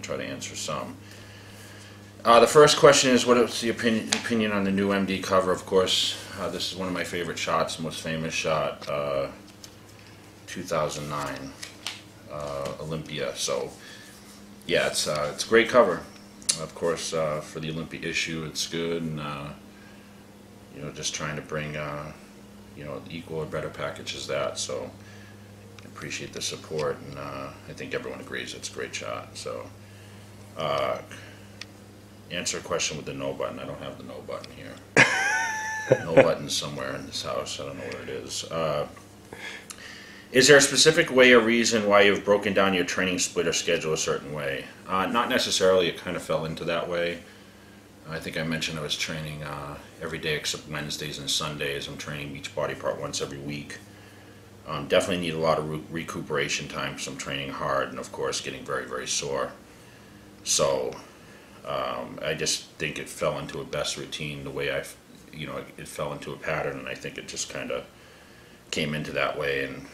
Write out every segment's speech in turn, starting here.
try to answer some. The first question is, what is the opinion on the new MD cover? Of course, this is one of my favorite shots, most famous shot, 2009 Olympia. So yeah, it's a great cover. Of course, for the Olympia issue, it's good, and you know, just trying to bring you know, equal or better package as that. So I appreciate the support, and I think everyone agrees it's a great shot. So answer a question with the no button. I don't have the no button here. No button somewhere in this house. I don't know where it is. Is there a specific way or reason why you've broken down your training split or schedule a certain way? Not necessarily. It kind of fell into that way. I think I mentioned I was training every day except Wednesdays and Sundays. I'm training each body part once every week. Definitely need a lot of recuperation time because I'm training hard and, of course, getting very, very sore. So I just think it fell into a best routine the way you know, it fell into a pattern, and I think it just kind of came into that way. And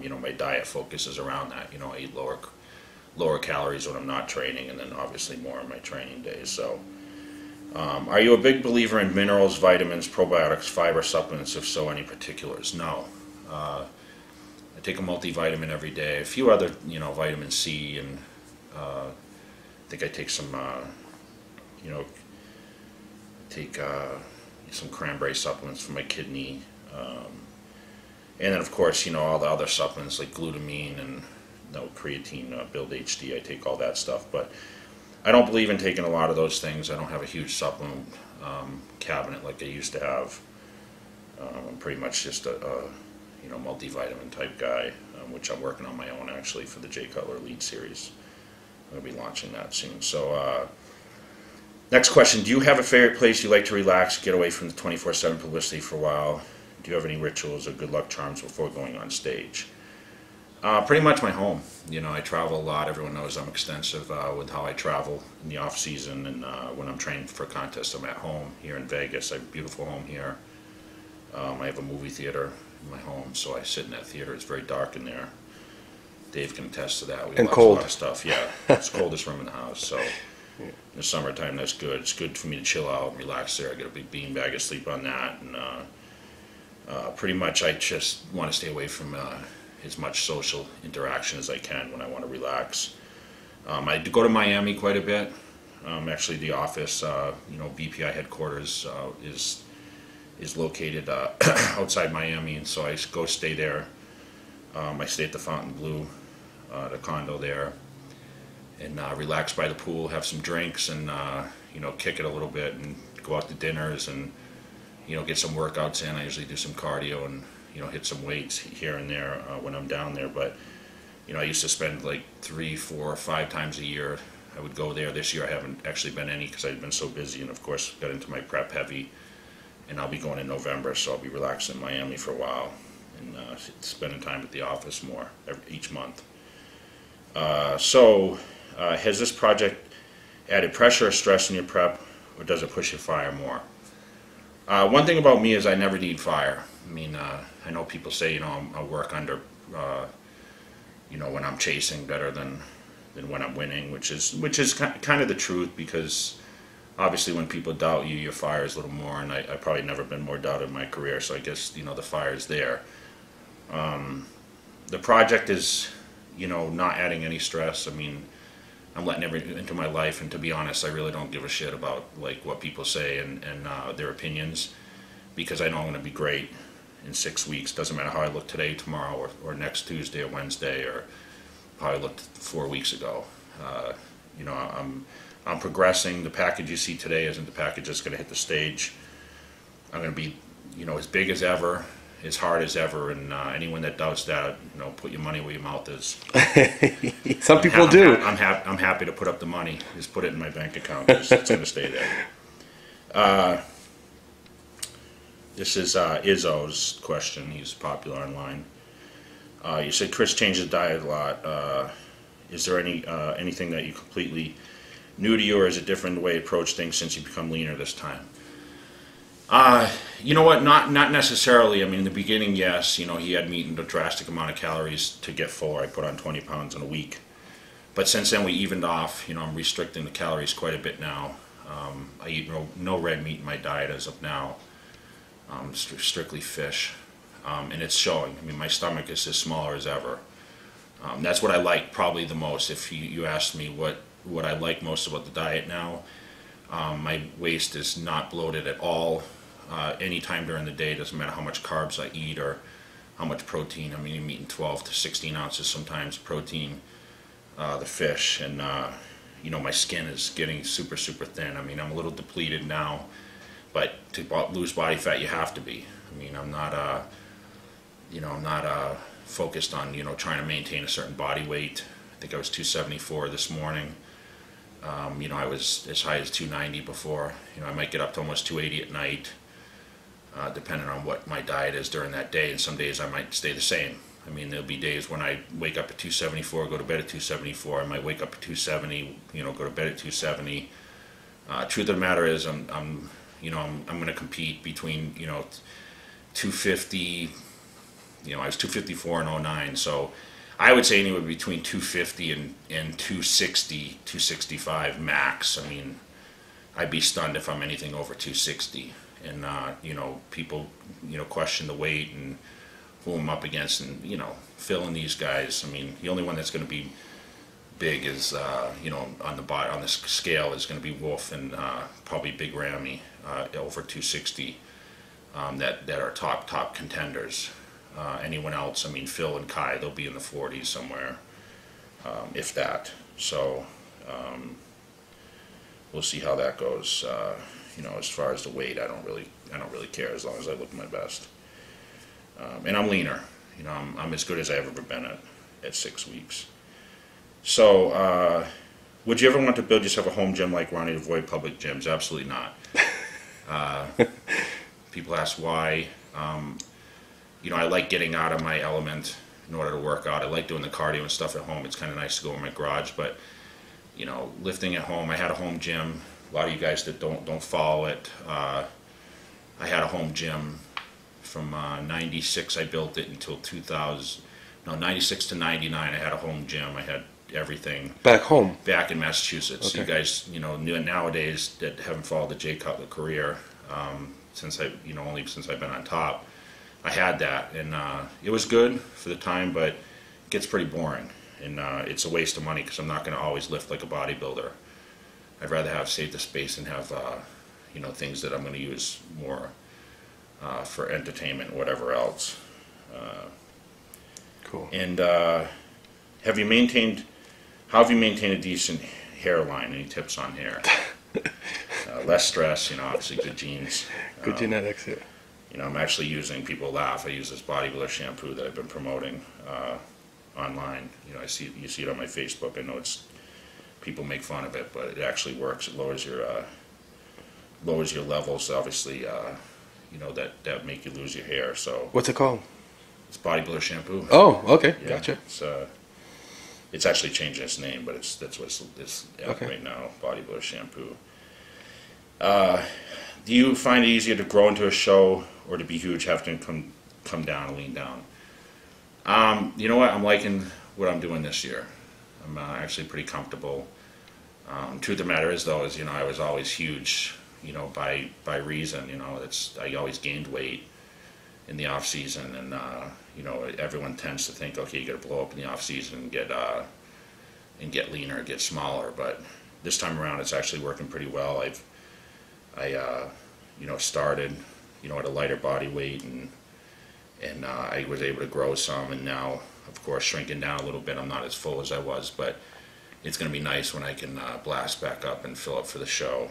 you know, my diet focuses around that. You know, I eat lower calories when I'm not training, and then obviously more on my training days. So are you a big believer in minerals, vitamins, probiotics, fiber supplements? If so, any particulars? No. I take a multivitamin every day, a few other, you know, vitamin C, and I think I take some you know, take some cranberry supplements for my kidney, and then of course, you know, all the other supplements like glutamine and creatine, Build HD. I take all that stuff, but I don't believe in taking a lot of those things. I don't have a huge supplement cabinet like I used to have. I'm pretty much just a you know, multivitamin type guy, which I'm working on my own actually for the Cutler Lead series. I'm going to be launching that soon. So next question, do you have a favorite place you like to relax, get away from the 24/7 publicity for a while? Do you have any rituals or good luck charms before going on stage? Pretty much my home. You know, I travel a lot. Everyone knows I'm extensive with how I travel in the off season, and when I'm training for contests, I'm at home here in Vegas. I have a beautiful home here. I have a movie theater in my home, so I sit in that theater. It's very dark in there. Dave can attest to that. We and watch cold. A lot of stuff. Yeah, it's the coldest room in the house. So in the summertime, that's good. It's good for me to chill out and relax there. I get a big bean bag of sleep on that, and pretty much I just want to stay away from as much social interaction as I can when I want to relax. I do go to Miami quite a bit. Actually, the office, you know, BPI headquarters is located outside Miami, and so I go stay there. I stay at the Fontainebleau, the condo there, and relax by the pool, have some drinks, and you know, kick it a little bit, and go out to dinners, and you know, get some workouts in. I usually do some cardio and, you know, hit some weights here and there when I'm down there. But you know, I used to spend like 3, 4, 5 times a year. I would go there. This year I haven't actually been any because I've been so busy, and of course got into my prep heavy. And I'll be going in November, so I'll be relaxing in Miami for a while and spending time at the office more each month. So has this project added pressure or stress in your prep, or does it push you fire more? One thing about me is I never need fire. I mean, I know people say, you know, I work under, you know, when I'm chasing better than when I'm winning, which is kind of the truth, because obviously when people doubt you, your fire is a little more, and I've probably never been more doubted in my career, so I guess, you know, the fire is there. The project is, you know, not adding any stress. I mean, I'm letting everything into my life, and to be honest, I really don't give a shit about like what people say and their opinions, because I know I'm going to be great in 6 weeks. Doesn't matter how I look today, tomorrow, or next Tuesday or Wednesday, or how I looked 4 weeks ago. You know, I'm progressing. The package you see today isn't the package that's going to hit the stage. I'm going to be, you know, as big as ever, as hard as ever, and anyone that doubts that, you know, put your money where your mouth is. Some people do. I'm happy to put up the money. Just put it in my bank account. It's going to stay there. This is Izzo's question. He's popular online. You said Chris changed his diet a lot. Is there anything that you completely new to you, or is it different the way you approach things since you become leaner this time? You know what, not necessarily. I mean, in the beginning, yes, you know, he had me eating a drastic amount of calories to get full. I put on 20 pounds in a week. But since then we evened off. I'm restricting the calories quite a bit now. I eat no red meat in my diet as of now. Strictly fish, and it's showing. I mean, my stomach is as smaller as ever. That's what I like probably the most. If you asked me what I like most about the diet now, my waist is not bloated at all. Anytime during the day, doesn't matter how much carbs I eat or how much protein. I mean, I'm eating 12 to 16 ounces sometimes protein, the fish, and my skin is getting super, super thin. I mean, I'm a little depleted now, but to lose body fat, you have to be. I mean, I'm not, focused on, trying to maintain a certain body weight. I think I was 274 this morning. I was as high as 290 before. I might get up to almost 280 at night, depending on what my diet is during that day. And some days I might stay the same. I mean, there'll be days when I wake up at 274, go to bed at 274. I might wake up at 270, go to bed at 270. Truth of the matter is, I'm going to compete between, 250. I was 254 in '09, so I would say anywhere between 250 and 260, 265 max. I mean, I'd be stunned if I'm anything over 260. And people, question the weight and who I'm up against, and Phil and these guys. I mean, the only one that's going to be big is on the scale is going to be Wolf and probably Big Ramy over 260. That are top contenders. Anyone else, I mean, Phil and Kai, they'll be in the 40s somewhere, if that. So we'll see how that goes. As far as the weight, I don't really care as long as I look my best. And I'm leaner. I'm as good as I've ever been at 6 weeks. So, would you ever want to build yourself a home gym like Ronnie to avoid public gyms? Absolutely not. People ask why. I like getting out of my element in order to work out. I like doing the cardio and stuff at home. It's kind of nice to go in my garage, but lifting at home. I had a home gym. A lot of you guys that don't follow it. I had a home gym from 96. I built it until 2000. No, 96 to 99. I had a home gym. I had everything back home, back in Massachusetts. Okay. You guys, nowadays that haven't followed the Jay Cutler career, since only since I've been on top. I had that, and it was good for the time, but it gets pretty boring, and it's a waste of money because I'm not going to always lift like a bodybuilder. I'd rather save the space and have things that I'm going to use more for entertainment and whatever else. Cool. And how have you maintained a decent hairline? Any tips on hair? Less stress, obviously good genes. Good genetics, yeah. I'm actually using, people laugh, I use this bodybuilder shampoo that I've been promoting online. You see it on my Facebook. I know people make fun of it, but it actually works. It lowers your levels, obviously, that make you lose your hair. So what's it called? It's bodybuilder shampoo. Oh, okay, Yeah, gotcha. It's actually changing its name, but that's what it's Okay. right now, bodybuilder shampoo. Do you find it easier to grow into a show or to be huge, have to come down and lean down? You know what? I'm liking what I'm doing this year. I'm actually pretty comfortable. Truth of the matter is, though, I was always huge, by reason. I always gained weight in the off season, and everyone tends to think, okay, you got to blow up in the off season and get leaner, get smaller. But this time around, it's actually working pretty well. I started, at a lighter body weight, and I was able to grow some, and now, of course, shrinking down a little bit. I'm not as full as I was, but it's going to be nice when I can blast back up and fill up for the show.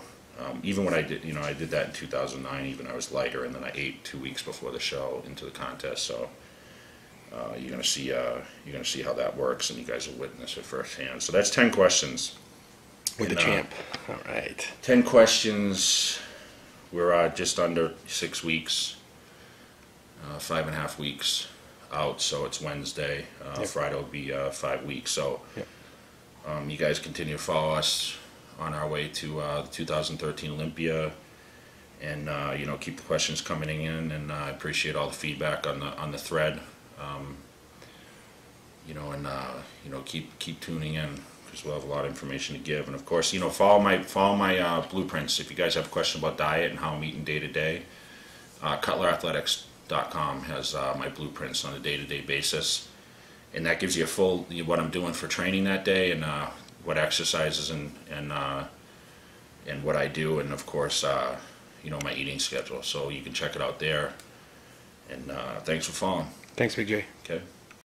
Even when I did, I did that in 2009. Even I was lighter, and then I ate 2 weeks before the show into the contest. So you're going to see how that works, and you guys will witness it firsthand. So that's 10 questions. With the champ. All right. 10 questions. We're just under 6 weeks, 5.5 weeks out, so it's Wednesday. Yep. Friday will be 5 weeks. So Yep. You guys continue to follow us on our way to the 2013 Olympia, and keep the questions coming in, and I appreciate all the feedback on the thread. Keep tuning in, because we'll have a lot of information to give. And of course, follow my blueprints. If you guys have questions about diet and how I'm eating day to day, CutlerAthletics.com has my blueprints on a day-to-day basis, and that gives you a full what I'm doing for training that day, and what exercises and what I do, and of course my eating schedule. So you can check it out there. And thanks for following. Thanks, Big J. Okay.